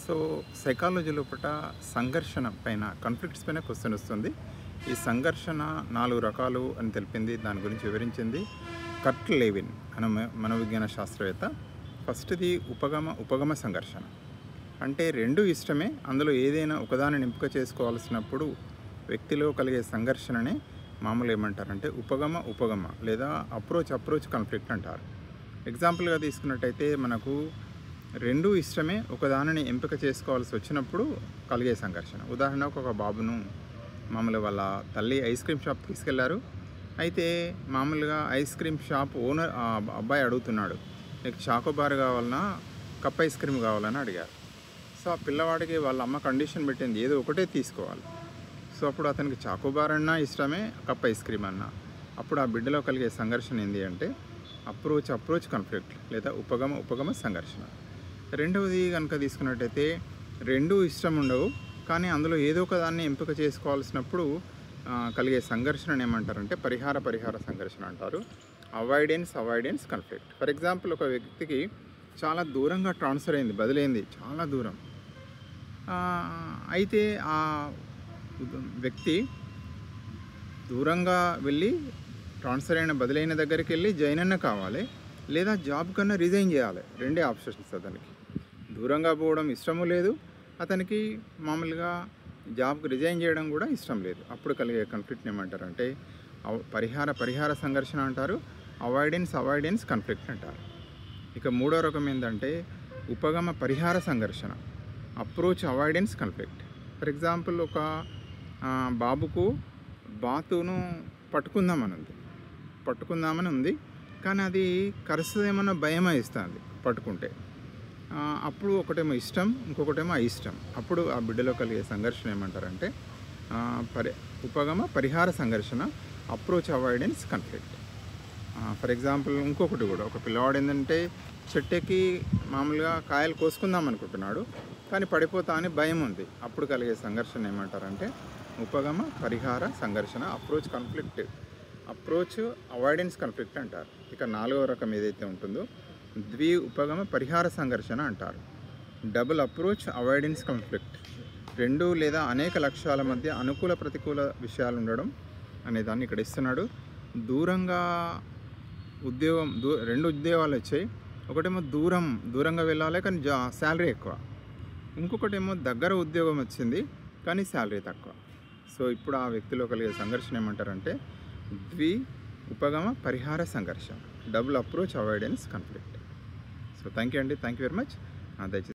So psychology లోపట సంఘర్షణ పైన కాన్ఫ్లిక్ట్స్ పైన క్వశ్చన్ వస్తుంది. ఈ సంఘర్షణ 4 రకాలు అని తెలిపింది. దాని గురించి వివరించింది కర్ట్ లెవిన్ అనే మనోవిజ్ఞాన శాస్త్రవేత్త. ఫస్ట్ది ఉపగమ సంఘర్షణ. అంటే రెండు ఇష్టమే, అందులో ఏదైనా ఒకదానిని ఎంపిక చేసుకోవాల్సినప్పుడు వ్యక్తిలో కలిగే సంఘర్షణనే మామూలు ఏమంటారంటే ఉపగమ లేదా అప్రోచ్ కాన్ఫ్లిక్ట్ అంటారు. ఎగ్జాంపుల్గా తీసుకున్నట్టయితే మనకు రెండు ఇష్టమే, ఒకదానిని ఎంపిక చేసుకోవాల్సి వచ్చినప్పుడు కలిగే సంఘర్షణ. ఉదాహరణకు ఒక బాబును మామూలు వాళ్ళ తల్లి ఐస్ క్రీమ్ షాప్ తీసుకెళ్లారు. అయితే మామూలుగా ఐస్ క్రీమ్ షాప్ ఓనర్ అబ్బాయి అడుగుతున్నాడు, నీకు చాకోబార్ కావాలన్నా కప్ ఐస్ క్రీమ్ కావాలని అడిగారు. సో ఆ పిల్లవాడికి వాళ్ళ అమ్మ కండిషన్ పెట్టింది, ఏదో ఒకటే తీసుకోవాలి. సో అప్పుడు అతనికి చాకోబార్ అన్నా ఇష్టమే, కప్ ఐస్ క్రీమ్ అన్నా. అప్పుడు ఆ బిడ్డలో కలిగే సంఘర్షణ ఏంటి అంటే అప్రోచ్ కాన్ఫ్లిక్ట్ లేదా ఉపగమ సంఘర్షణ. రెండవది కనుక తీసుకున్నట్టయితే రెండూ ఇష్టం ఉండవు, కానీ అందులో ఏదో ఒక దాన్ని ఎంపిక చేసుకోవాల్సినప్పుడు కలిగే సంఘర్షణ ఏమంటారంటే పరిహార సంఘర్షణ అంటారు. Avoidance conflict. ఫర్ ఎగ్జాంపుల్, ఒక వ్యక్తికి చాలా దూరంగా ట్రాన్స్ఫర్ అయింది, బదిలైంది చాలా దూరం. అయితే ఆ వ్యక్తి దూరంగా వెళ్ళి ట్రాన్స్ఫర్ అయిన బదిలైన దగ్గరికి వెళ్ళి జాయిన్ అన్న కావాలి, లేదా జాబ్ కన్నా రిజైన్ చేయాలి. రెండే ఆప్షన్స్. అతనికి దూరంగా పోవడం ఇష్టము లేదు, అతనికి మామూలుగా జాబ్కి రిజైన్ చేయడం కూడా ఇష్టం లేదు. అప్పుడు కలిగే కాన్ఫ్లిక్ట్ని ఏమంటారంటే పరిహార సంఘర్షణ అంటారు, అవాయిడెన్స్ కాన్ఫ్లిక్ట్ అంటారు. ఇక మూడో రకం ఏంటంటే పరిహార సంఘర్షణ, అవాయిడెన్స్ కాన్ఫ్లిక్ట్. ఫర్ ఎగ్జాంపుల్, ఒక బాబుకు బాతును పట్టుకుందామని ఉంది, కానీ అది కరుస్తుందేమన్నా భయం వేస్తుంది పట్టుకుంటే. అప్పుడు ఒకటేమో ఇష్టం, ఇంకొకటేమో అయిష్టం. అప్పుడు ఆ బిడ్డలో కలిగే సంఘర్షణ ఏమంటారంటే పరిహార సంఘర్షణ, అవాయిడెన్స్ కాన్ఫ్లిక్ట్. ఫర్ ఎగ్జాంపుల్, ఇంకొకటి కూడా, ఒక పిల్లవాడు ఏంటంటే చెట్టుకి మామూలుగా కాయలు కోసుకుందాం అనుకుంటున్నాడు, కానీ పడిపోతా అని భయం ఉంది. అప్పుడు కలిగే సంఘర్షణ ఏమంటారంటే పరిహార సంఘర్షణ, అవాయిడెన్స్ కాన్ఫ్లిక్ట్ అంటారు. ఇక నాలుగవ రకం ఏదైతే ఉంటుందో పరిహార సంఘర్షణ అంటారు, డబుల్ అవాయిడెన్స్ కాన్ఫ్లిక్ట్. రెండు లేదా అనేక లక్ష్యాల మధ్య అనుకూల ప్రతికూల విషయాలు ఉండడం అనే దాన్ని ఇక్కడ ఇస్తున్నాడు. దూరంగా రెండు ఉద్యోగాలు వచ్చాయి. ఒకటేమో దూరంగా వెళ్ళాలి, కానీ శాలరీ ఎక్కువ. ఇంకొకటేమో దగ్గర ఉద్యోగం వచ్చింది, కానీ శాలరీ తక్కువ. సో ఇప్పుడు ఆ వ్యక్తిలో కలిగే సంఘర్షణ ఏమంటారంటే పరిహార సంఘర్షణ, double avoidance conflict. So thank you very much. దయచేసి